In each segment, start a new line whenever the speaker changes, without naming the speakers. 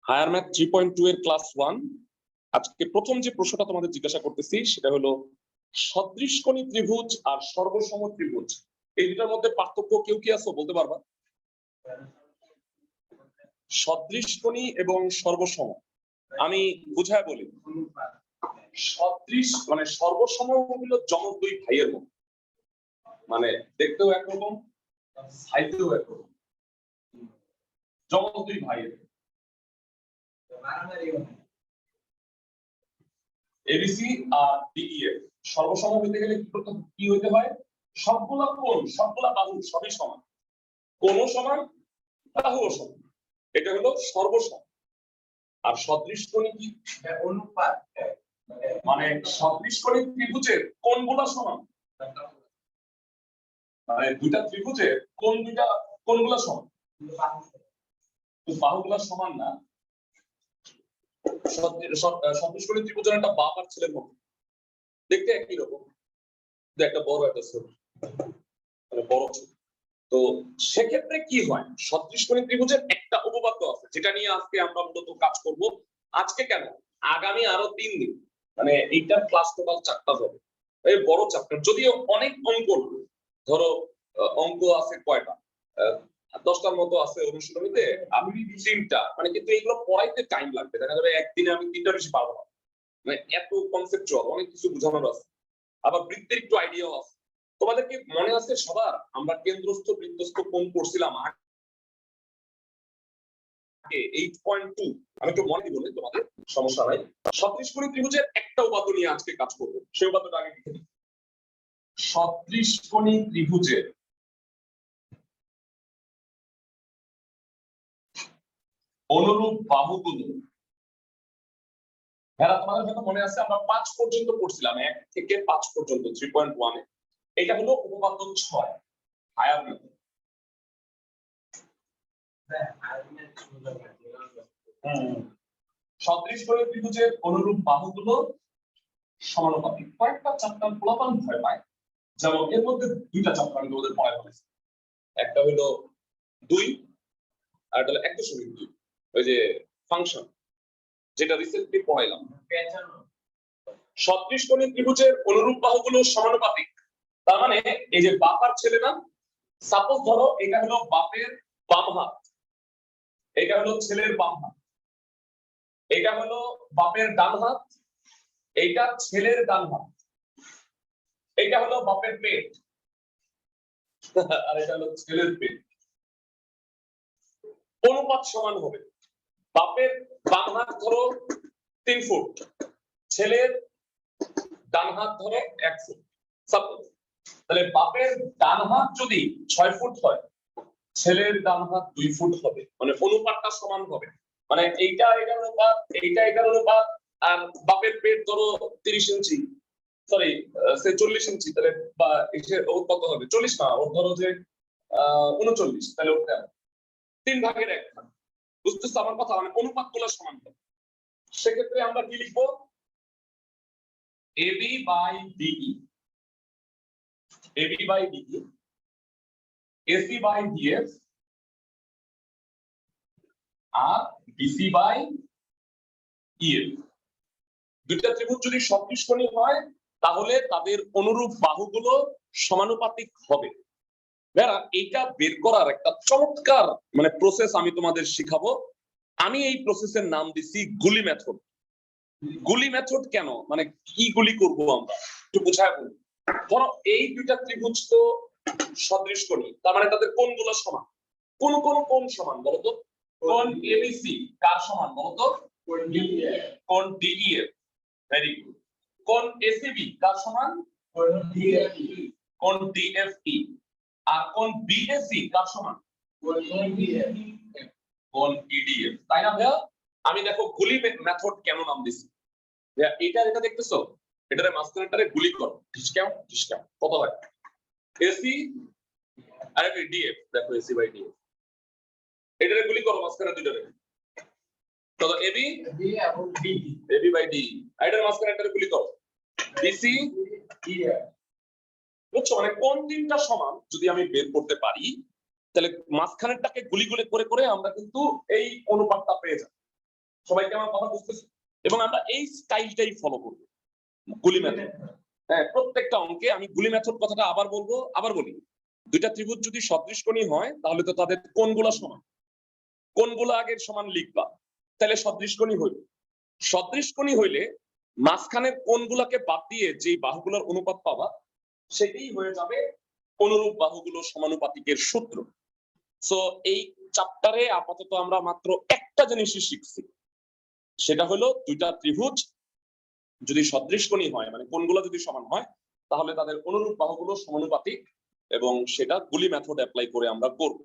Higher math 3.2 এর class 1। আজকে প্রথম যে প্রশ্নটা তোমাদের জিজ্ঞাসা করতেছি সেটা হলো সদৃশকোণী ত্রিভুজ আর সর্বসম ত্রিভুজ, এই দুটার মধ্যে পার্থক্য কেউ কি আছো বলতে পারবা? সদৃশকোণী এবং সর্বসম আমি বুঝায় বলি। সদৃশ মানে সর্বসম হলো যমজ দুই ভাইয়ের মতো, মানে দেখতেও একরকম সাইজেও একরকম, যমজ দুই ভাইয়ের। এবিসি আর ডিইএফ সর্বসম হইতে গেলে কি হইতে হয়? সবগুলা কোণ, সবগুলা বাহু সবই সমান, কোণও সমান, বাহুও সমান, এটা হলো সর্বসম। আর সদৃশকোণী কি? অনুপাত, মানে সদৃশকোণী ত্রিভুজের কোণগুলা সমান, মানে দুইটা ত্রিভুজের কোণগুলা সমান, বাহুগুলা সমান না। সদৃশকোণী ত্রিভুজের একটা বাপ আর ছেলের মতো দেখতে একই রকম, একটা বড় একটা ছোট, মানে বড় ছোট। তো সেক্ষেত্রে কি হয়, সদৃশকোণী ত্রিভুজের একটা উপপাদ্য আছে যেটা নিয়ে আজকে আমরা মূলত কাজ করব। আজকে কেন, আগামী আরো 3 দিন, মানে এইটার ক্লাস টোটাল 4টা হবে, এই বড় চ্যাপ্টার। যদিও অনেক অঙ্ক, ধরো অঙ্ক আছে কয়টা, 10টার মতো আছে অনুশীলনীতে, আমি 3টা, মানে কিন্তু এগুলো পড়াইতে টাইম লাগবে, দেখা যাবে একদিনে আমি 3টা বেশি পারবো না, মানে এত কনসেপচুয়াল অনেক কিছু বোঝানোর আছে, আবার বৃত্তের একটু আইডিয়াও আছে। তোমাদের কি মনে আছে সবার আমরা কেন্দ্রস্থ বৃত্তস্থ কোণ পড়ছিলাম আগে 8.2? আমি একটু মনে বলি, তোমাদের সমস্যা নাই। সদৃশকোণী ত্রিভুজের একটা উপাত্ত নিয়ে আজকে কাজ করব, সেই উপাত্তটা আগে লিখে দিই। সদৃশকোণী ত্রিভুজের অনুরূপ বাহুগুলো, যারা তোমাদের হয়তো মনে আছে আমরা 5 পর্যন্ত পড়ছিলাম, 1 থেকে 5 পর্যন্ত 3.1 এ। এটা হলো উপপাদ্য 6 হায়ার ম্যাথ। সদৃশকোণী ত্রিভুজের অনুরূপ বাহুগুলো সমানুপাতিক। কয়েকটা চ্যাপ্টার ফলাফল ভয় পায়, যেমন এর মধ্যে দুইটা চ্যাপ্টার আমি তোমাদের পড়াই ফেলেছি, একটা হলো 2 আর একটা হলো 1.2, ওই যে ফাংশন, যেটা রিসেন্টলি পড়াইলাম। সদৃশকোণী ত্রিভুজের অনুরূপ বাহুগুলো সমানুপাতিক, তার মানে এই যে বাপ আর ছেলে না, সাপোজ ধরো এটা হলো বাপের বাম হাত, এটা হলো ছেলের বাম হাত, এটা হলো বাপের ডান হাত, এইটা ছেলের ডান হাত, এইটা হলো বাপের পেট আর এটা হলো ছেলের পেট। অনুপাত সমান হবে, বাপের বাম হাত ধরো 3 ফুট, ছেলের ডান হাত ধরো 1 ফুট, সাপোজ। তাহলে বাপের ডান হাত যদি 6 ফুট হয়, ছেলের ডান হাত 2 ফুট হবে, মানে অনুপাতটা সমান হবে। মানে এইটা এটার অনুপাত, এইটা এটার অনুপাত, আর বাপের পেট ধরো 30 ইঞ্চি, সরি সে 40 ইঞ্চি, তাহলে বা ওর কত হবে? 40 না, ওর ধরো যে 39, তাহলে ওটা 3 ভাগের 1 ভাগ। বুঝতেছো আমার কথা? মানে অনুপাতগুলো সমান হবে। সেক্ষেত্রে আমরা কি লিখবো? AB by DE, AB by DE, AC by DF আর BC বাই EF। দুইটা ত্রিভুজ যদি সদৃশকোণী হয় তাহলে তাদের অনুরূপ বাহুগুলো সমানুপাতিক হবে। যারা এইটা বের করার একটা চমৎকার মানে প্রসেস আমি তোমাদের শিখাবো। আমি এই প্রসেসের নাম দিছি গুলি মেথড। গুলি মেথড কেন, মানে কি গুলি করব আমরা একটু বুঝায় বলি। ধরো এই দুইটা ত্রিভুজ তো সদৃশকোণী, তার মানে তাদের কোণগুলো সমান। কোন কোন কোণ সমান বলতো? কোণ এবিসি কার সমান বলতো? কোণ ডিইএফ। Very good. কোণ এসিবি কার সমান? কোণ ডিএফই। আর কোণ বিএসি কার সমান? কোণ ইডিএফ। তাই না ভাইয়া? আমি দেখো গুলি মেথড কেন নাম দিছি, এটা এটা দেখতেছো, এটারে মাঝখানেটারে গুলি করো, ঢিসকাও ঢিসকাও, কত হয়? এসি আর ডিএফ, দেখো এসি বাই ডিএফ, এটারে গুলি করো মাঝখানে দুইটারে, কত? এবি এবং ডিই, এবি বাই ডিই। এটার মাঝখানেটারে গুলি করো বিসি ডিএফ। বুঝছো? মানে কোন তিনটা সমান যদি আমি বের করতে পারি, তাহলে মাঝখানেরটাকে গুলি গুলি করে করে আমরা কিন্তু এই অনুপাতটা পেয়ে যাব। সবাইকে আমার কথা বুঝতেছে? এবং আমরা এই স্টাইলটাই ফলো করবো, গুলি মেথড। হ্যাঁ, প্রত্যেকটা অঙ্কে আমি গুলি মেথড কথাটা আবার বলবো, আবার বলি। দুইটা ত্রিভুজ যদি সদৃশকোণী হয় তাহলে তো তাদের কোণগুলো সমান, কোণগুলো আগের সমান লিখবা, তাহলে সদৃশকোণী হইল। সদৃশকোণী হইলে মাঝখানের কোণগুলোকে বাদ দিয়ে যে বাহুগুলোর অনুপাত পাবা সেটাই হয়ে যাবে অনুরূপ বাহুগুলো সমানুপাতিকের সূত্র। সো এই চ্যাপ্টারে আপাতত আমরা মাত্র একটা জিনিসই শিখছি, সেটা হলো দুইটা ত্রিভুজ যদি সদৃশকোণী হয়, মানে কোণগুলো যদি সমান হয়, তাহলে তাদের অনুরূপ বাহুগুলো সমানুপাতিক, এবং সেটা গুলি মেথড অ্যাপ্লাই করে আমরা করব।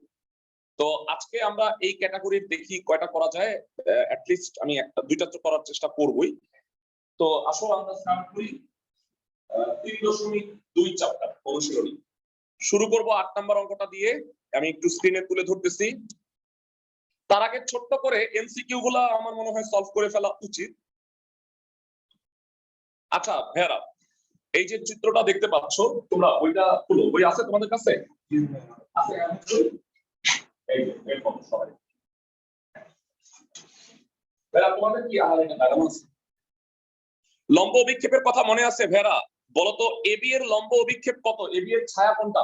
তো আজকে আমরা এই ক্যাটাগরির দেখি কয়টা করা যায়, অ্যাটলিস্ট আমি একটা দুইটা তো করার চেষ্টা করবই। তো আসলে আমরা স্টার্ট করি 3.2 চ্যাপ্টার অনুশীলনী। শুরু করব 8 নাম্বার অঙ্কটা দিয়ে। আমি একটু স্ক্রিনে তুলে ধরতেছি। তার আগে ছোট্ট করে এমসিকিউ গুলা আমার মনে হয় সলভ করে ফেলা উচিত। আচ্ছা ভেরা, এই যে চিত্রটা দেখতে পাচ্ছ তোমরা, ওইটা খুলো, বই আছে তোমাদের কাছে? আছে। এই যে এরকম সবাই ভেরা, তোমাদের কি এটা ম্যাডাম আছে? লম্ব অভিক্ষেপের কথা মনে আছে ভেরা? বলতো এবি এর লম্ব অভিক্ষেপ কত? এবি এর ছায়া কোনটা?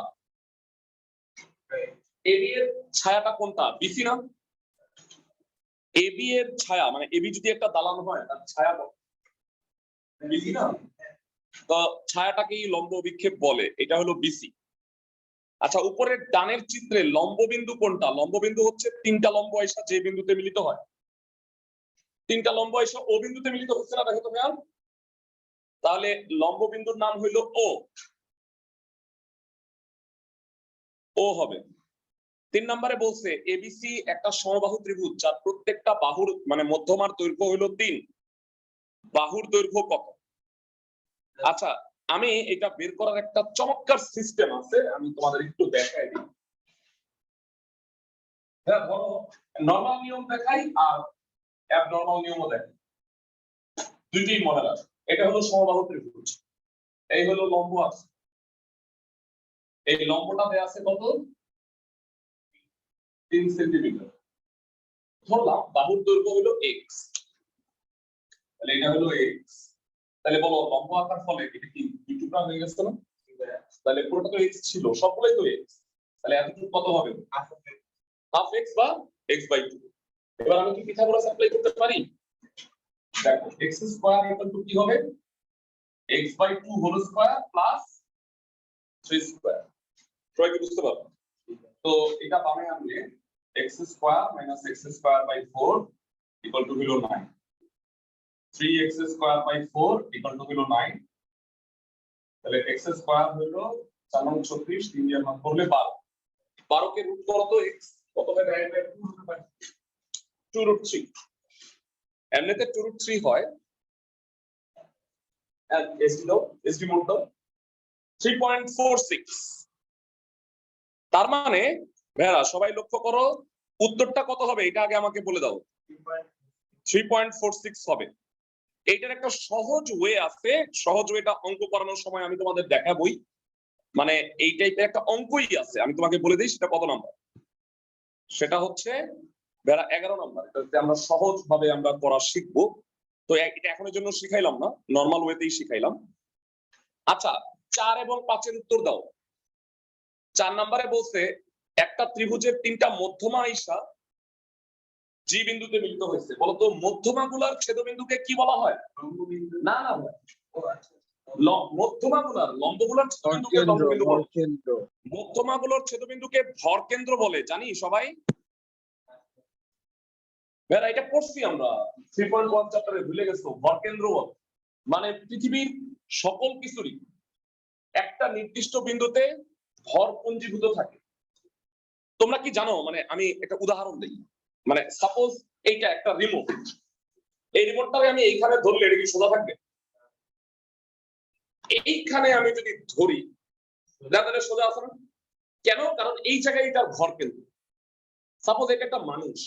এবি এর ছায়াটা কোনটা? বিসি না? এবি এর ছায়া মানে এবি যদি একটা দালান হয় তার ছায়া কত? বিসি না? তো ছায়াটাকেই লম্ব অভিক্ষেপ বলে, এটা হলো বিসি। আচ্ছা, উপরের ডানের চিত্রে লম্ব বিন্দু কোনটা? লম্ব বিন্দু হচ্ছে তিনটা লম্ব আইসা যে বিন্দুতে মিলিত হয়। তিনটা লম্ব আইসা ও বিন্দুতে মিলিত হচ্ছে না, দেখো তো ভাইয়া। তাহলে লম্ব বিন্দুর নাম হইলো ও, ও হবে। 3 নম্বরে বলছে এবিসি একটা সমবাহু ত্রিভুজ যার প্রত্যেকটা বাহুর মানে মধ্যমার দৈর্ঘ্য হইলো 3, বাহুর দৈর্ঘ্য কত? আচ্ছা, আমি এটা বের করার একটা চমৎকার সিস্টেম আছে, আমি তোমাদের একটু দেখাই দিই। হ্যাঁ, ধরো নরমাল নিয়ম দেখাই আর অ্যাবনরমাল নিয়মও দেখাই, দুইটাই মডেল আছে। এটা হলো সমবাহু ত্রিভুজ, এই হলো লম্ব আছে, এই লম্বটা দেয়া আছে কত? 3 সেন্টিমিটার। ধরলাম বাহুর দৈর্ঘ্য হলো x, তাহলে এটা হলো x। তাহলে বলো লম্ব আঁকার ফলে এটা কি দুই টুকরা হয়ে গেছে না? তাহলে পুরোটা তো x ছিল, সবগুলোই তো x, তাহলে এতটুকু কত হবে? হাফ x বা x/2। এবার আমি কি পিথাগোরাস অ্যাপ্লাই করতে পারি? দেখো x স্কয়ার ইকুয়াল টু কি হবে? x/2 whole square plus 3 square. সবাই কি বুঝতে পারবে? তো এটা বামে আনলে x square minus x square by 4 equal to হলো 9। 3x square by 4 equal to হলো 9। তাহলে x স্কয়ার হলো 4 9 36, 3 দিয়ে ভাগ করলে 12। 12 কে রুট করো তো x কত হয়? 2√3। এমনিতে 2√3 হয়, আর এসডি মোড দাও 3.46। তার মানে ভাইরা সবাই লক্ষ্য করো, উত্তরটা কত হবে এটা আগে আমাকে বলে দাও। 3.46 হবে। এইটার একটা সহজ ওয়ে আছে, সহজ ওয়েটা অঙ্ক করানোর সময় আমি তোমাদের দেখাবই। মানে এই টাইপের একটা অঙ্কই আছে, আমি তোমাকে বলে দিই সেটা কত নাম্বার। সেটা হচ্ছে ভাইরা 11 নাম্বার। এটাতে আমরা সহজ ভাবে আমরা করা শিখবো। তো এটা এখনের জন্য শিখাইলাম না, নরমাল ওয়েতেই শিখাইলাম। আচ্ছা, 4 এবং 5 এর উত্তর দাও। 4 নম্বরে বলছে একটা ত্রিভুজের 3টা মধ্যমা আইসা জি বিন্দুতে মিলিত হয়েছে। বলতো মধ্যমাগুলার ছেদবিন্দুকে কি বলা হয়? না না মধ্যমাগুলার লম্বগুলার ছেদবিন্দুকে লম্ববিন্দু বলে। মধ্যমাগুলোর ছেদবিন্দুকে ভরকেন্দ্র বলে, জানি সবাই? ভাইরা এটা পড়ছি আমরা 3.1 চ্যাপ্টারে, ভুলে গেছো? ভরকেন্দ্র মানে পৃথিবীর সকল কিছুরই একটা নির্দিষ্ট বিন্দুতে ভর পুঞ্জীভূত থাকে। তোমরা কি জানো, মানে আমি একটা উদাহরণ দিই, মানে সাপোজ এইটা একটা রিমোট, এই রিমোটটাকে আমি এইখানে ধরলে এটা কি সোজা থাকবে? এইখানে আমি যদি ধরি তাহলে সোজা আছে না? কেন? কারণ এই জায়গায় এটার ভর কেন্দ্র। সাপোজ এটা একটা মানুষ,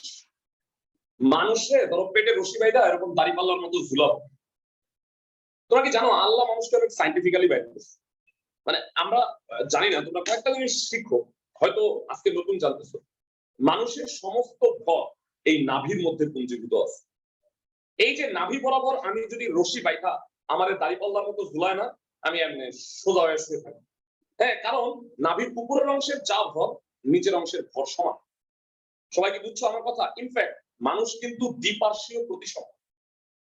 মানুষে ধরো পেটে রশি বাইদা এরকম দাড়িপাল্লার মতো ঝুলাও। তোমরা কি জানো আল্লাহ মানুষকে অনেক সাইন্টিফিক্যালি বাইর করেছে। মানে আমরা জানি না, তোমরা কয়েকটা জিনিস শিখো, হয়তো আজকে নতুন জানতেছো। মানুষের সমস্ত ভর এই নাভির মধ্যে পুঞ্জীভূত আছে। এই যে নাভি বরাবর আমি যদি রশি বাইঠা আমাদের দাড়িপাল্লার মতো ঝুলায় না, আমি এমনি সোজা হয়ে শুয়ে থাকি। হ্যাঁ, কারণ নাভির উপরের অংশের যা ভর নিচের অংশের ভর সমান। সবাই কি বুঝছো আমার কথা? ইনফ্যাক্ট মানুষ কিন্তু দ্বিপার্শ্বীয় প্রতিসম,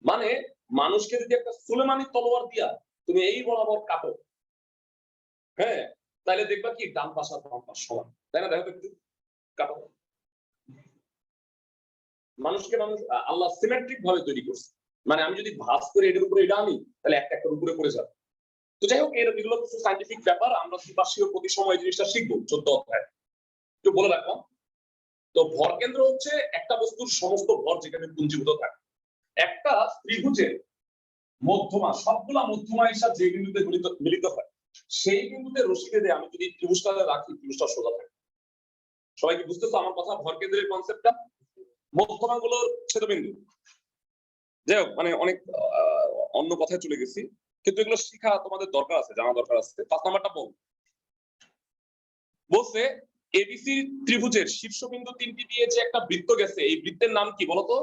মানে মানুষকে যদি একটা সুলেমানি তলোয়ার দিয়া তুমি এই বরাবর কাটো, হ্যাঁ, তাহলে দেখবা কি ডান পাশ আর বাম পাশ সমান, তাই না? দেখো একটু কাটো। মানুষকে মানুষ আল্লাহ সিমেট্রিক ভাবে তৈরি করছে, মানে আমি যদি ভাঁজ করে এটার উপরে এটা আনি তাহলে একটা একটার উপরে পড়ে যাবে। তো যাই হোক, এগুলো কিছু সাইন্টিফিক ব্যাপার, আমরা দ্বিপার্শ্বীয় প্রতিসম এই জিনিসটা শিখবো 14 অধ্যায়, একটু বলে রাখলাম। তো ভর কেন্দ্র হচ্ছে একটা বস্তুর সমস্ত ভর যেখানে পুঞ্জীভূত থাকে। একটা ত্রিভুজের মধ্যমা, সবগুলা মধ্যমা হিসাব যে বিন্দুতে মিলিত হয় সেই বিন্দুতে রশি বেঁধে আমি যদি ত্রিভুজটা রাখি, ত্রিভুজটা সোজা থাকে। সবাই কি বুঝতেছো আমার কথা? ভর কেন্দ্রের কনসেপ্টটা, মধ্যমা গুলোর ছেদবিন্দু। যাই হোক, মানে অনেক অন্য কথায় চলে গেছি, কিন্তু এগুলো শিখা তোমাদের দরকার আছে, জানা দরকার আছে। 5 নাম্বারটা বলছে এবিসি ত্রিভুজের শীর্ষবিন্দু 3টি দিয়ে যে একটা বৃত্ত গেছে, এই বৃত্তের নাম কি বলতো?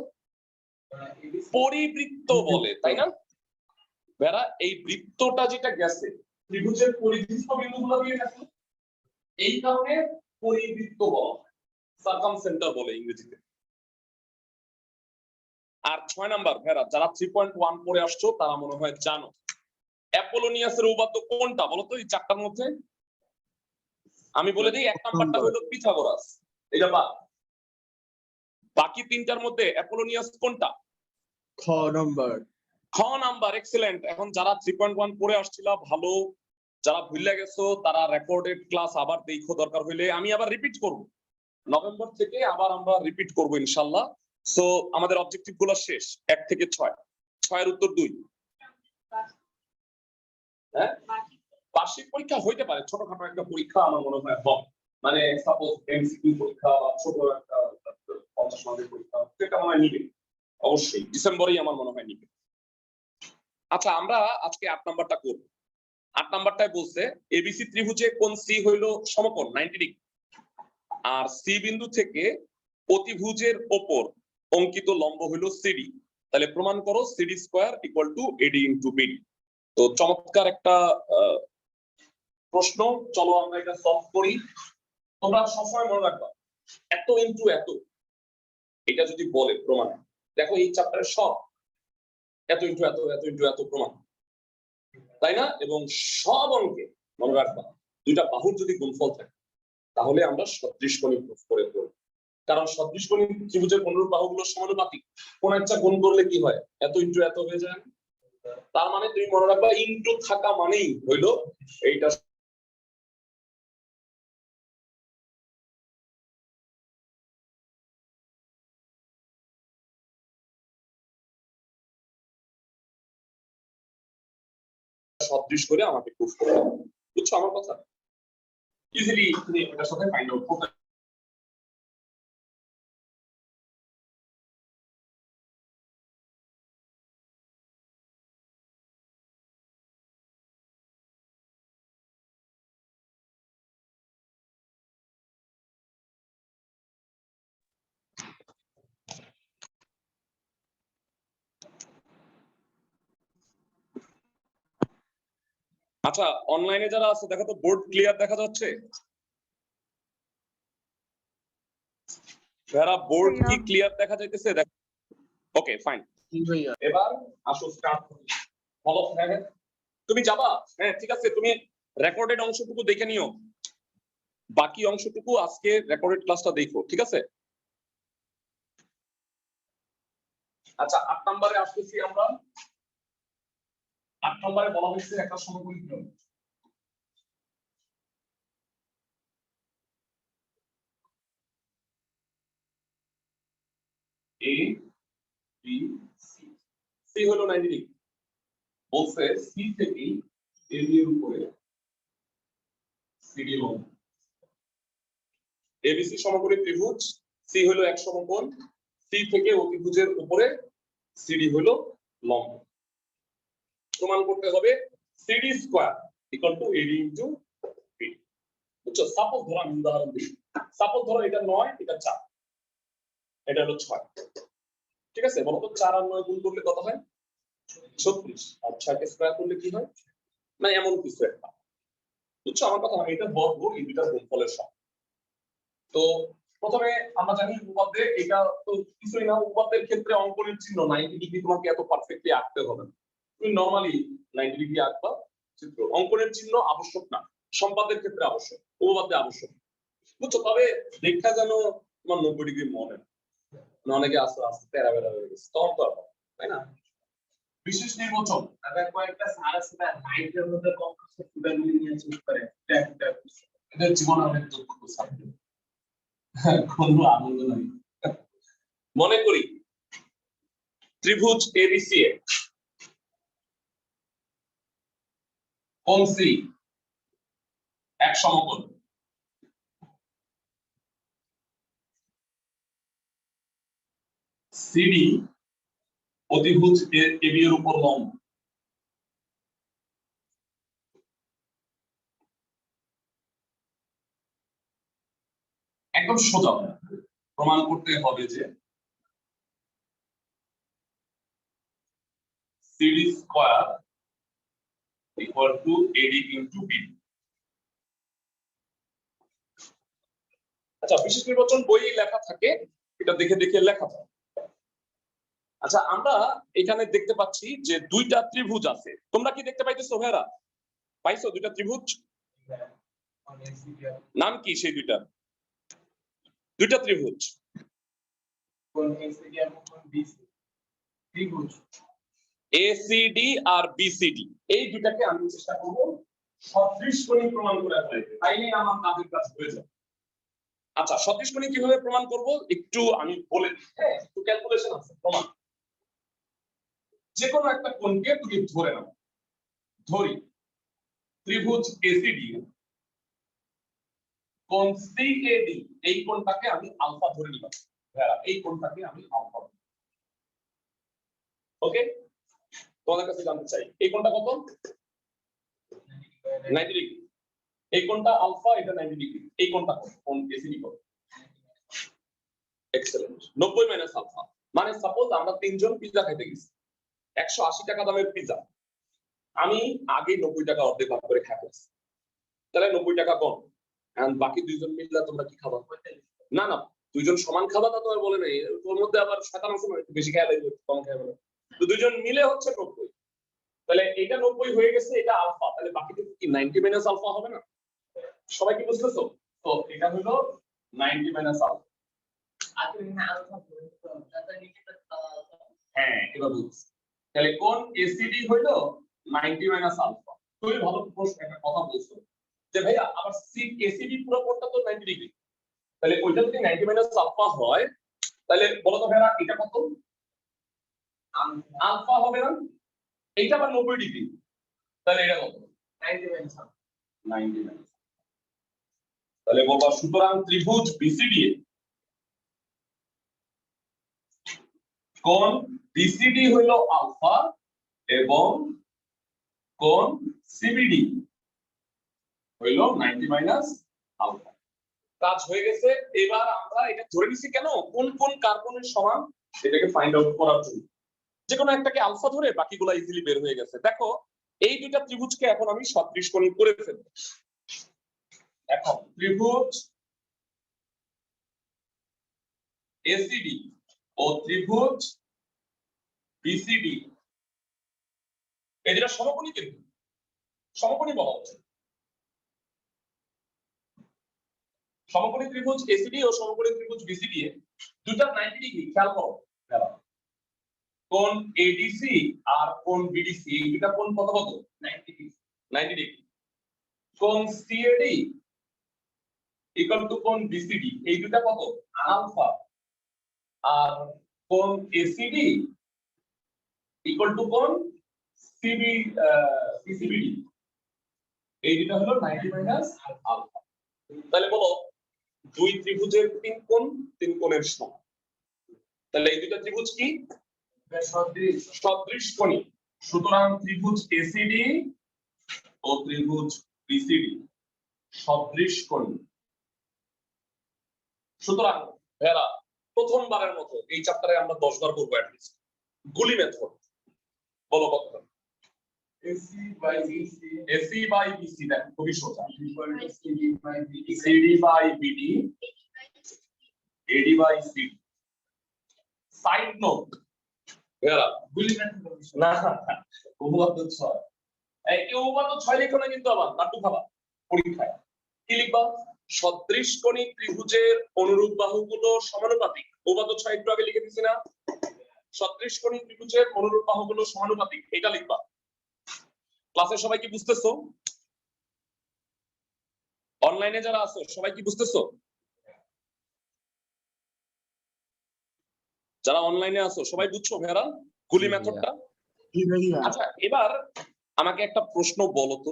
পরিবৃত্ত বলে, তাই না? বেড়া, এই বৃত্তটা যেটা গেছে ত্রিভুজের পরিবৃত্ত বিন্দুগুলো দিয়ে গেছে, এই কারণে পরিবৃত্ত বলা হয়, সার্কামসেন্টার বলে ইংরেজিতে। আর 6 নাম্বার, ভেড়া, যারা 3.1 পড়ে আসছো তারা মনে হয় জানো অ্যাপোলোনিয়াসের উপপাদ্য কোনটা বলতো এই 4টার মধ্যে? আমি বলে দিই, 1 নাম্বারটা হলো পিথাগোরাস, এটা বাকি 3টার মধ্যে অ্যাপোলোনিয়াস কোনটা?
খ নাম্বার।
খ নাম্বার, এক্সেলেন্ট। এখন যারা 3.1 পড়ে আসছিল ভালো, যারা ভুলে গেছো তারা রেকর্ডেড ক্লাস আবার দেখো, দরকার হইলে আমি আবার রিপিট করব, নভেম্বর থেকে আবার আমরা রিপিট করব ইনশাআল্লাহ। সো আমাদের অবজেক্টিভ গুলো শেষ, 1 থেকে 6। 6 এর উত্তর 2। হ্যাঁ, বার্ষিক পরীক্ষা হইতে পারে, ছোটখাটো একটা পরীক্ষা আমার মনে হয় হবে, মানে সাপোজ এমসিকিউ পরীক্ষা বা ছোট একটা 50 মার্কের পরীক্ষা, সেটা মনে হয় নিবে অবশ্যই, ডিসেম্বরেই আমার মনে হয় নিবে। আচ্ছা, আমরা আজকে 8 নাম্বারটা করব। 8 নাম্বারটায় বলছে এবিসি ত্রিভুজে কোণ সি হইল সমকোণ 90 ডিগ্রি, আর সি বিন্দু থেকে অতিভুজের উপর অঙ্কিত লম্ব হইল সিডি। তাহলে প্রমাণ করো CD square equal to AD into BD. তো চমৎকার একটা প্রশ্ন, চলো আমরা এটা সলভ করি। তোমরা সবসময় মনে রাখবা, এত ইনটু এত, এটা যদি বলে প্রমাণ, দেখো এই চ্যাপ্টারের সব এত ইনটু এত, এত ইনটু এত প্রমাণ, তাই না? এবং সব অঙ্কে মনে রাখবা, দুইটা বাহুর যদি গুণফল থাকে তাহলে আমরা সদৃশকোণী করে করব, কারণ সদৃশকোণী ত্রিভুজের অনুরূপ বাহুগুলো সমানুপাতিক, কোন একটা গুণ করলে কি হয়, এত ইনটু এত হয়ে যায়। তার মানে তুমি মনে রাখবা ইনটু থাকা মানেই হইলো এইটা সদৃশ করে আমাকে প্রুফ করতে হবে। বুঝছো আমার কথা? ইজিলি তুমি এটার সাথে ফাইন্ড আউট করতে। আচ্ছা, অনলাইনে যারা আছে দেখো তো বোর্ড ক্লিয়ার দেখা যাচ্ছে? যারা বোর্ড কি ক্লিয়ার দেখা যাইতেছে? দেখো, ওকে ফাইন। এবার আসো স্টার্ট করি। ফলো, হ্যাঁ তুমি যাবা, হ্যাঁ ঠিক আছে, তুমি রেকর্ডেড অংশটুকু দেখে নিও, বাকি অংশটুকু আজকে রেকর্ডেড ক্লাসটা দেখো, ঠিক আছে? আচ্ছা, 8 নম্বরে আসতেছি আমরা। 8 নম্বরে বলা হয়েছে একটা সমকোণী ত্রিভুজ, এ বি সি, সি হলো 90 ডিগ্রি, বলছে সি থেকে এবি এর উপরে সিডি লম্ব। এবিসি সমকোণী ত্রিভুজ, সি হলো এক সমকোণ, সি থেকে অতিভুজের উপরে সিডি হলো লম্ব। প্রমাণ করতে হবে CD square equal to AD into BD. বুঝছো? সাপোজ ধরো আমি উদাহরণ দিই, সাপোজ ধরো এটা 9, এটা 4, এটা হলো 6। ঠিক আছে, বলো তো 4 আর 9 গুণ করলে কত হয়? 36। আর 6 কে স্কয়ার করলে কি হয়? মানে এমন কিছু একটা, বুঝছো আমার কথা? এটা বর্গ, এই দুইটা গুণফলের সম। তো প্রথমে আমরা জানি উপপাদ্যে এটা তো কিছুই না, উপপাদ্যের ক্ষেত্রে অঙ্কনের চিহ্ন 90 ডিগ্রি তোমাকে এত পারফেক্টলি আঁকতে হবে না, তুমি নরমালি 90 ডিগ্রি আঁকবা চিত্র। অঙ্কনের চিহ্ন আবশ্যক না, সম্পাদ্যের ক্ষেত্রে আবশ্যক, উপপাদ্যে আবশ্যক, বুঝছো? তবে দেখা যেন তোমার 90 ডিগ্রি মনে না, অনেকে আস্তে আস্তে তেরা বেড়া হয়ে গেছে, তখন তো আর হবে, তাই না? বিশেষ নির্বাচন
কয়েকটা সার আছে না, হাইটের মধ্যে কম কিছু ফুটাগুলি নিয়ে চুজ করে
এদের জীবনে অনেক দুঃখ থাকবে, কোনো আনন্দ নাই। মনে করি ত্রিভুজ এবিসি এ কোণ সি এক সমকোণ, সিডি অতিভুজ এবি এর উপর লম্ব। একদম সোজা প্রমাণ করতে হবে যে CD square equal to AD into BD. আচ্ছা, বিশেষ নির্বাচন বইয়ে লেখা থাকে, এটা দেখে দেখে লেখা যায়। আচ্ছা, আমরা এখানে দেখতে পাচ্ছি যে দুইটা ত্রিভুজ আছে, তোমরা কি দেখতে পাইতেছো ভাইরা? পাইছো দুইটা ত্রিভুজ? নাম কি সেই দুইটা? দুইটা ত্রিভুজ
কোন এসিডি আর কোন বিসি ত্রিভুজ
এসিডি আর বিসিডি, এই দুটাকে আমি চেষ্টা করব সদৃশকোণী প্রমাণ করে ফেলতে, তাইলে আমার কাজের কাজ হয়ে যাবে। আচ্ছা, সদৃশকোণী কিভাবে প্রমাণ করব একটু আমি বলে দিই, হ্যাঁ একটু ক্যালকুলেশন আছে। প্রমাণ, যে কোনো একটা কোণকে তুমি ধরে নাও, ধরি ত্রিভুজ এসিডি কোণ সিএডি, এই কোণটাকে আমি আলফা ধরে নিলাম, এই কোণটাকে আমি আলফা। ওকে, তোমাদের কাছে জানতে চাই এই কোণটা কত? 90 ডিগ্রি। এই কোণটা আলফা, এটা 90 ডিগ্রি। এই কোণটা কত? কোণ এসিডি কত? এক্সেলেন্ট, 90 মাইনাস আলফা। মানে সাপোজ আমরা তিনজন পিজ্জা খাইতে গেছি, 180 টাকা দামের পিজ্জা, আমি আগে 90 টাকা অর্ধেক ভাগ করে খাই ফেলছি, তাহলে 90 টাকা কম। এন্ড বাকি দুইজন মিললে তোমরা কি খাবা? না না, দুইজন সমান খাবা তা তো আর বলে নাই, তোর মধ্যে আবার শয়তান আছে না, একটু বেশি খাওয়া লাগবে কম খাওয়া লাগবে, তো দুইজন মিলে হচ্ছে 90। তাহলে এটা 90 হয়ে গেছে, এটা আলফা, তাহলে বাকিটুকু কি 90 মাইনাস আলফা হবে না? সবাই কি বুঝতেছো? তো এটা হলো 90 মাইনাস আলফা। হ্যাঁ, এবার বুঝছি। তাহলে কোন এসিডি হইলো 90 মাইনাস আলফা। খুবই ভালো প্রশ্ন, একটা কথা বলছো যে ভাইয়া আবার সি এসিডি পুরো কোণটা তো 90 ডিগ্রি, তাহলে ওইটা যদি 90 মাইনাস আলফা হয়, তাহলে বলো তো ভাইয়া এটা কত? আলফা হবে না? এইটা আবার 90 ডিগ্রি, তাহলে এটা কত?
90 মাইনাস
90 মাইনাস। তাহলে বলবা সুতরাং ত্রিভুজ বিসিডি কোণ বিসিডি হলো আলফা এবং কোণ সিবিডি হইলো 90 মাইনাস আলফা। কাজ হয়ে গেছে। এবার আমরা এটা ধরে নিছি কেন? কোন কোন কার্বনের সমান সেটাকে ফাইন্ড আউট করার জন্য। যে কোনো একটাকে আলফা ধরে বাকিগুলো ইজিলি বের হয়ে গেছে। দেখো এই দুইটা ত্রিভুজকে এখন আমি সদৃশকোণী করে ফেলবো। এখন ত্রিভুজ এসিডি ও ত্রিভুজ বিসিডি এই দুটো সমকোণী, কিন্তু সমকোণী বলা হচ্ছে। সমকোণী ত্রিভুজ এসিডি ও সমকোণী ত্রিভুজ বিসিডি এ দুটো 90 ডিগ্রি, খেয়াল করো। কোণ এডিসি আর কোণ বিডিসি, এই দুটো কোণ কত কত? 90 ডিগ্রি। 90 ডিগ্রি। কোণ সিএডি ইকুয়াল টু কোণ বিসিডি, এই দুটো কত? আলফা। আর কোণ এসিডি ইকুয়াল টু কোণ সিবিডি, এই দুটো হলো 90 মাইনাস আলফা। তাহলে বলো দুই ত্রিভুজের তিন কোণ, তিন কোণের সমান। তাহলে এই দুটো ত্রিভুজ কি? সদৃশকোণী। সুতরাং ত্রিভুজ এসিডি ও ত্রিভুজ বিসিডি সদৃশকোণী। সুতরাং ভেরা প্রথমবারের মতো এই চ্যাপ্টারে আমরা 10 বার করবো অ্যাটলিস্ট গুলি মেথড। বলো কত?
AC by BC
AC by BC, দেখো খুবই সোজা।
equal to CD by BD
CD by BD, AD by CD. Side note, এরা
গুলি মেথড
না উপপাদ্য 6, এই উপপাদ্য 6 লিখো না কিন্তু আবার লাট্টু খাবা পরীক্ষায়। কি লিখবা? সদৃশকোণী ত্রিভুজের অনুরূপ বাহুগুলো সমানুপাতিক। উপপাদ্য 6 একটু আগে লিখে দিছি না? সদৃশকোণী ত্রিভুজের অনুরূপ বাহুগুলো সমানুপাতিক, এটা লিখবা। ক্লাসে সবাই কি বুঝতেছো? অনলাইনে যারা আছো সবাই কি বুঝতেছো? যারা অনলাইনে আছো সবাই বুঝছো ভাইরা গুলি মেথডটা? আচ্ছা এবার আমাকে একটা প্রশ্ন বলো তো,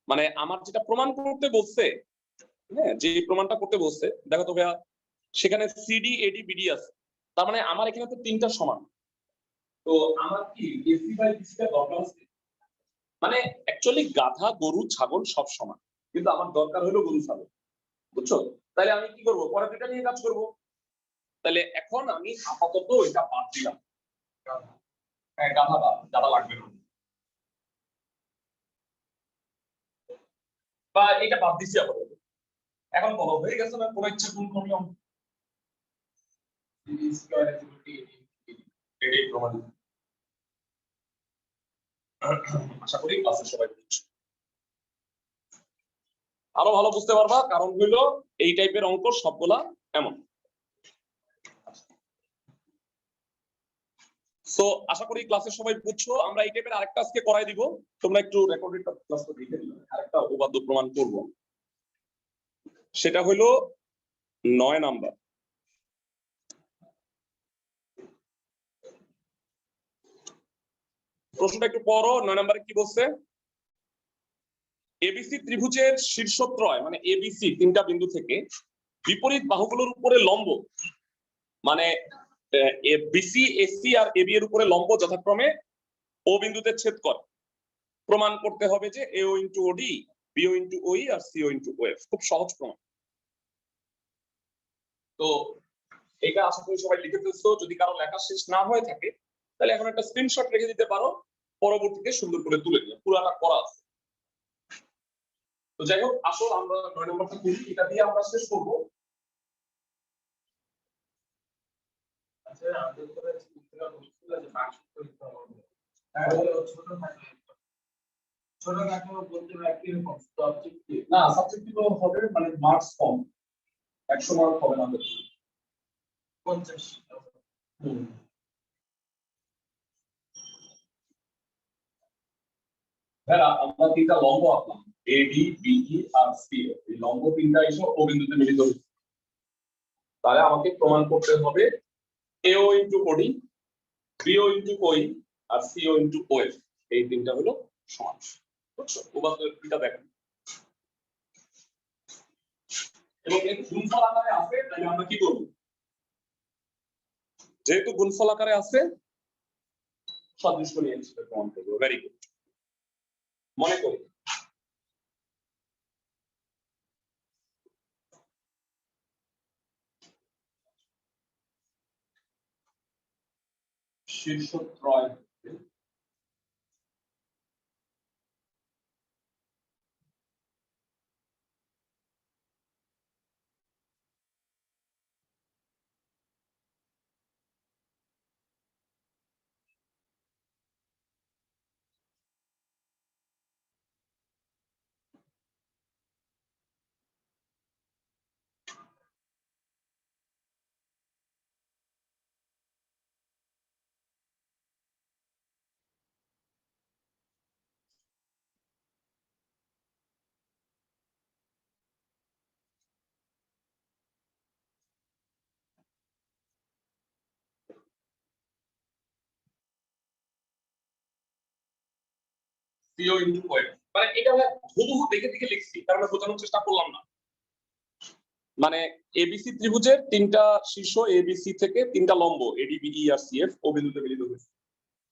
মানে আমার যেটা প্রমাণ করতে বলছে, হ্যাঁ যে প্রমাণটা করতে বলছে, দেখো তো ভাইয়া সেখানে সিডি এডি বিডি আছে, তার মানে আমার এখানে তো তিনটা সমান। তো আমার কি এসি বাই বিসি টা দরকার আছে? মানে অ্যাকচুয়ালি গাধা গরু ছাগল সব সমান, কিন্তু আমার দরকার হলো গরু ছাগল, বুঝছো? তাহলে আমি কি করব? পরে দুটা নিয়ে কাজ করব। তাহলে এখন আমি আপাতত এটা বাদ দিলাম। হ্যাঁ গাধা বাদ, গাধা লাগবে না, বা এটা বাদ দিছি আপাতত। এখন বলো হয়ে গেছে না? কোনো ইচ্ছা কোন নিয়ম
CD square is equal to AD
এটাই প্রমাণিত। আশা করি ক্লাসে সবাই বুঝছো। আরো ভালো বুঝতে পারবা, কারণ হইলো এই টাইপের অঙ্ক সবগুলা এমন। সো আশা করি ক্লাসে সবাই বুঝছো। আমরা এই টাইপের আরেকটা আজকে করাই দিব, তোমরা একটু রেকর্ডেড ক্লাসটা দেখে নিও। আরেকটা উপপাদ্য প্রমাণ করব, সেটা হলো 9 নাম্বার। প্রশ্নটা একটু পড়ো। 9 নম্বরে কি বলছে? এবিসি ত্রিভুজের শীর্ষত্রয় মানে এবিসি তিনটা বিন্দু থেকে বিপরীত বাহুগুলোর উপরে লম্ব, মানে বিসি এসি আর এবি এর উপরে লম্ব যথাক্রমে ও বিন্দুতে ছেদ করে। প্রমাণ করতে হবে যে এও ইনটু ওডি, বিও ইনটু ওই আর সিও ইনটু ওএফ। খুব সহজ প্রমাণ। তো এটা আশা করি সবাই লিখে ফেলছো। যদি কারো লেখা শেষ না হয়ে থাকে তাহলে এখন একটা স্ক্রিনশট রেখে দিতে পারো, পরবর্তীতে সুন্দর করে তুলে নিও, পুরাটা করা আছে। তো যাই হোক, আসল আমরা 9 নম্বরটা করি, এটা দিয়ে আমরা শেষ করব।
আচ্ছা আমাদের করে চিত্রটা বলছিল যে বাক্স করতে হবে তাহলে ছোট থাকে ছোট থাকে বলতে হয় কি রকম সাবজেক্টিভ
না সাবজেক্টিভ হবে, মানে মার্কস কম, 100 মার্ক হবে না।
50
হ্যাঁ আমরা তিনটা লম্ব আঁকলাম, এডি বিডি আর সিও। এই লম্ব তিনটা এসে ও বিন্দুতে মিলিত হচ্ছে। তাহলে আমাকে প্রমাণ করতে হবে এও ইনটু ওডি, বিও ইনটু ওই আর সিও ইনটু ওএফ, এই তিনটা হলো সমান। বুঝছো? উপাত্তটা দেখেন এবং এর গুণফল আকারে আছে, তাহলে আমরা কি করব? যেহেতু গুণফল আকারে আছে, সদৃশ নিয়ে প্রমাণ করবো। Very good. মনে করি শীর্ষত্রয় সিও ইনটু ওএফ, মানে এটা হুবহু দেখে দেখে লিখছি, কারণ বোঝানোর চেষ্টা করলাম না। মানে এবিসি ত্রিভুজের তিনটা শীর্ষ এবিসি থেকে তিনটা লম্ব এডি বিডি আর সিএফ ও বিন্দুতে মিলিত হয়েছে।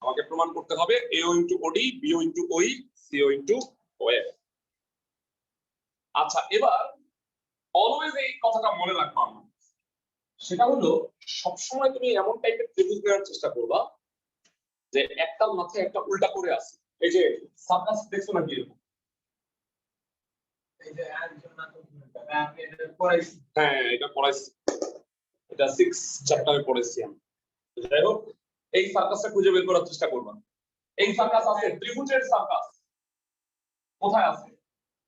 আমাকে প্রমাণ করতে হবে এও ইনটু ওডি, বিও ইনটু ওই, সিও ইনটু ওএফ। আচ্ছা এবার অলওয়েজ এই কথাটা মনে রাখবো আমরা, সেটা হলো সবসময় তুমি এমন টাইপের ত্রিভুজ নেওয়ার চেষ্টা করবা যে একটার মাথায় একটা উল্টা করে আছে। এই যে সার্কাস দেখছো নাকি এরকম?
এই যে একজন না তো আপনি এটা পড়াইছি।
হ্যাঁ, এটা পড়াইছি, এটা 6 চ্যাপ্টারে পড়েছি আমি। যাই হোক, এই সার্কাসটা খুঁজে বের করার চেষ্টা করবা। এই সার্কাস আছে, ত্রিভুজের সার্কাস কোথায় আছে?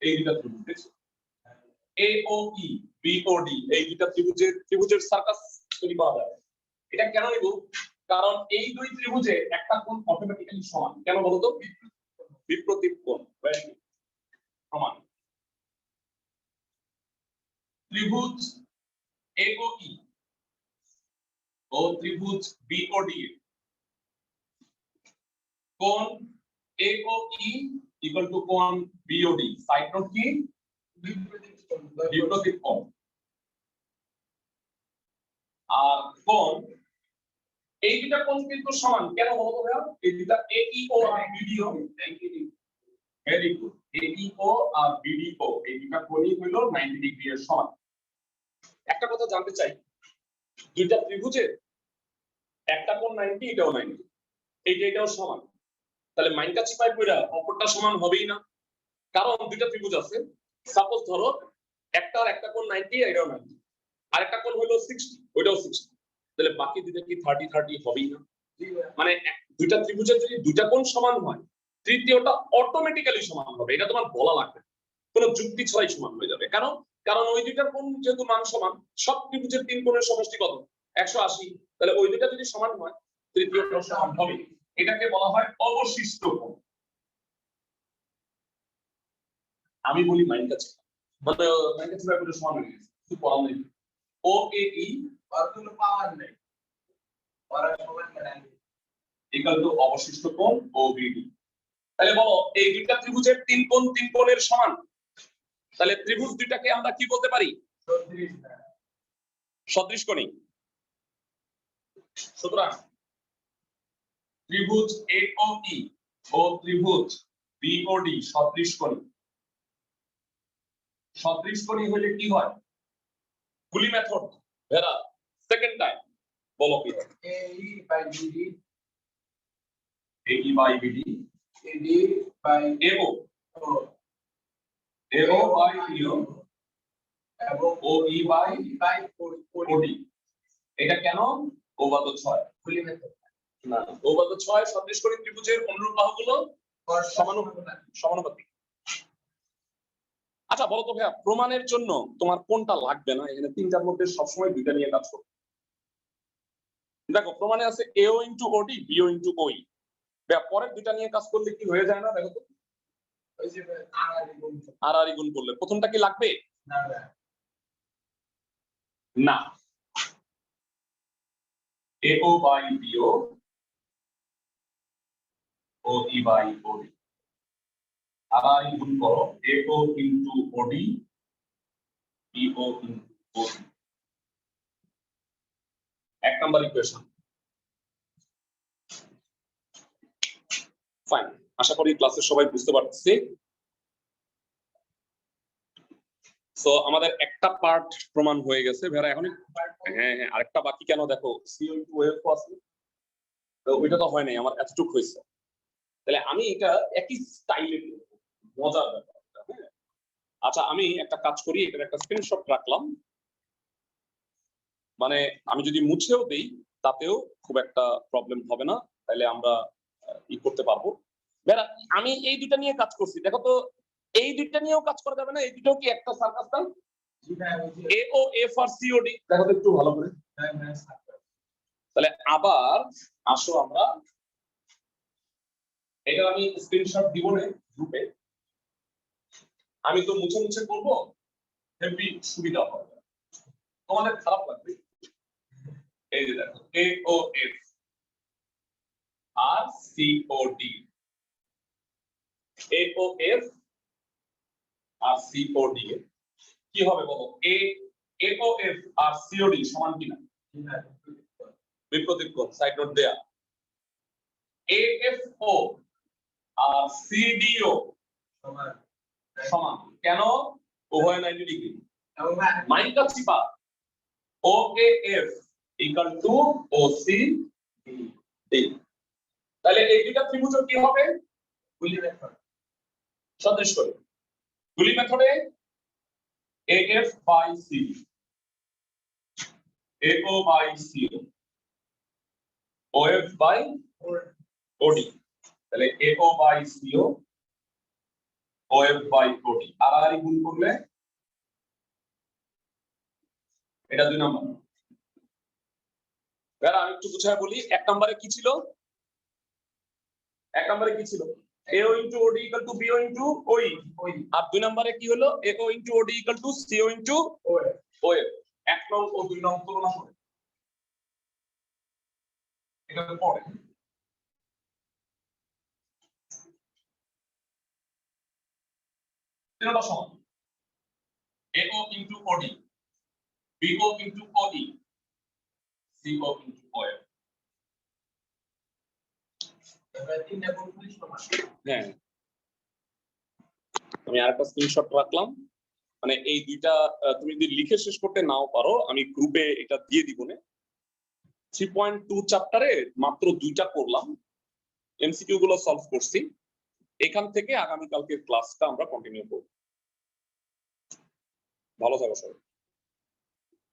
এই দুটো ত্রিভুজ দেখছো, এ ও ই, বি ও ডি, এই দুটো ত্রিভুজের সার্কাস তৈরি করা যায়। এটা কেন নিব? কারণ এই দুই ত্রিভুজে একটা কোণ অটোমেটিক্যালি সমান। কেন বলো তো? বিপ্রতীপ কোণ সমান। ত্রিভুজ এ ও ই ও ত্রিভুজ বি ও ডি কোণ এ ও ই ইকুয়াল টু কোণ বি ও ডি, সাইড নোট কি? বিপ্রতীপ কোণ। আর কোণ এই দুটা কোণ কিন্তু সমান। কেন বলো তো ভাইয়া? এই দুটা এ ই ও আর বিডিও, ভেরি গুড, এ ই ও আর বিডিও এই দুটা কোণই হলো 90 ডিগ্রি এর সমান। একটা কথা জানতে চাই, দুইটা ত্রিভুজের একটা কোণ 90, এটাও 90, এটাও সমান, তাহলে মাইনটা চিপাই কইরা অপরটা সমান হবেই না। কারণ দুইটা ত্রিভুজ আছে, সাপোজ ধরো একটা কোণ 90, এটাও 90, আর একটা কোণ হলো 60, ওইটাও 60, তাহলে বাকি দুইটা কি 30 30 হবেই না? মানে দুইটা ত্রিভুজের যদি দুইটা কোণ সমান হয়, তৃতীয়টা অটোমেটিক্যালি সমান হবে, এটা তোমার বলা লাগবে, কোনো যুক্তি ছাড়াই সমান হয়ে যাবে। কারণ কারণ ওই দুইটার কোণ যেহেতু মান সমান, সব ত্রিভুজের তিন কোণের সমষ্টি কত? 180, তাহলে ওই দুইটা যদি সমান হয়, তৃতীয়টা সমান হবে। এটাকে বলা হয় অবশিষ্ট কোণ। আমি বলি মাইনটা ছিল, মানে মাইনটা ছিল একটা সমান হয়ে গেছে, কিছু করার নেই। ও এ ই
আর কোনো পাওয়ার নেই, পড়ার সময় কেন
ইকুয়াল টু অবশিষ্ট কোণ ও বিডি। তাহলে বলো এই দুইটা ত্রিভুজের তিন কোণের সমান, তাহলে ত্রিভুজ দুইটাকে আমরা কি বলতে পারি?
36 না
সদৃশ কোণী। সুতরাং ত্রিভুজ এ ও ই ও ত্রিভুজ বি ও ডি সদৃশ কোণী। সদৃশ কোণী হলে কি হয়? গুলি মেথড ভেরা, সেকেন্ড টাইম বলো কি হয়?
AE by BD
A E by BD,
AD by
AO
O
AO by EO
এবং
ও ই বাই
by
ওডি। এটা কেন? ওবাদ 6
খুলি মেথড
না, ওবাদ 6 সদৃশ কোণী ত্রিভুজের অনুরূপ বাহুগুলো সমানুপাতিক। আচ্ছা বলো তো ভাইয়া, প্রমাণের জন্য তোমার কোনটা লাগবে না? এখানে তিনটার মধ্যে সবসময় দুইটা নিয়ে কাজ করো। দেখো প্রমাণে আছে এও ইনটু ওডি, বিও ইনটু ওই, পরের দুইটা নিয়ে কাজ করলে কি হয়ে যায় না? দেখো তো,
ওই যে আড়াআড়ি গুণ
আর আর গুণ করলে প্রথমটা কি লাগবে?
না না
না, এও বাই বিও ও ই বাই ওডি, আর আর গুণ করো এও ইনটু ওডি, বিও ইনটু ওডি। এক নাম্বার ইকুয়েশন। ফাইন, আশা করি ক্লাসের সবাই বুঝতে পারতেছি। সো আমাদের একটা পার্ট প্রমাণ হয়ে গেছে ভেরা, এখন হ্যাঁ হ্যাঁ আরেকটা বাকি। কেন? দেখো সিও ইনটু ওএফ আছে, তো ওইটা তো হয় নাই, আমার এতটুকু হয়েছে। তাহলে আমি এটা একই স্টাইলে মজার ব্যাপার। হ্যাঁ, আচ্ছা আমি একটা কাজ করি, এটার একটা স্ক্রিনশট রাখলাম, মানে আমি যদি মুছেও দেই তাতেও খুব একটা প্রবলেম হবে না, তাহলে আমরা ই করতে পারবো। ভেরা আমি এই দুইটা নিয়ে কাজ করছি, দেখো তো এই দুইটা নিয়েও কাজ করা যাবে না? এই দুটো কি একটা সার্কাস না?
জি না ওই যে
এ ও এফ আর সিওডি, দেখো তো একটু ভালো করে। তাহলে আবার আসো আমরা এটা, আমি স্ক্রিনশট দিব না গ্রুপে, আমি তো মুছে মুছে করবো, হেভি সুবিধা হবে, তোমাদের খারাপ লাগবে। এই যে দেখো এ ও এফ আর সিওডি, এ ও এফ আর সিওডি কি হবে বলো? এ ও এফ আর সিওডি সমান কিনা? বিপ্রতীপ কোণ, সাইড নোট দেয়া। এএফও আর সিডিও
সমান
সমান, কেন? উভয় 90 ডিগ্রি।
এবং
মাইনটা চিপা, OAF equal to OCD। তাহলে এই দুইটা ত্রিভুজের কি হবে?
গুলি মেথড
সদৃশ করে গুলি মেথডে AF by CD, AO by CO, OF by OD। তাহলে AO by CO, OF by OD আর গুণ করলে এটা 2 নাম্বার। এবার আমি একটু বুঝায় বলি, 1 নম্বরে কি ছিল? 1 নম্বরে কি ছিল? AO into OD equal to BO into OE। আর 2 নম্বরে কি হলো? AO into OD equal to CO into OF। 1 নং ও 2 নং তুলনা করে এটা পড়ে তিনটা সমান। AO into OD, BO into OE, CO into OF।
এবার তিনটা কোণ গুলি সমান।
হ্যাঁ, আমি আরেকটা স্ক্রিনশট রাখলাম, মানে এই দুইটা তুমি যদি লিখে শেষ করতে নাও পারো আমি গ্রুপে এটা দিয়ে দিব না। 3.2 চ্যাপ্টারে মাত্র 2টা করলাম, এমসিকিউ গুলো সলভ করছি। এখান থেকে আগামী কালকের ক্লাসটা আমরা কন্টিনিউ করব। ভালো থাকো সবাই।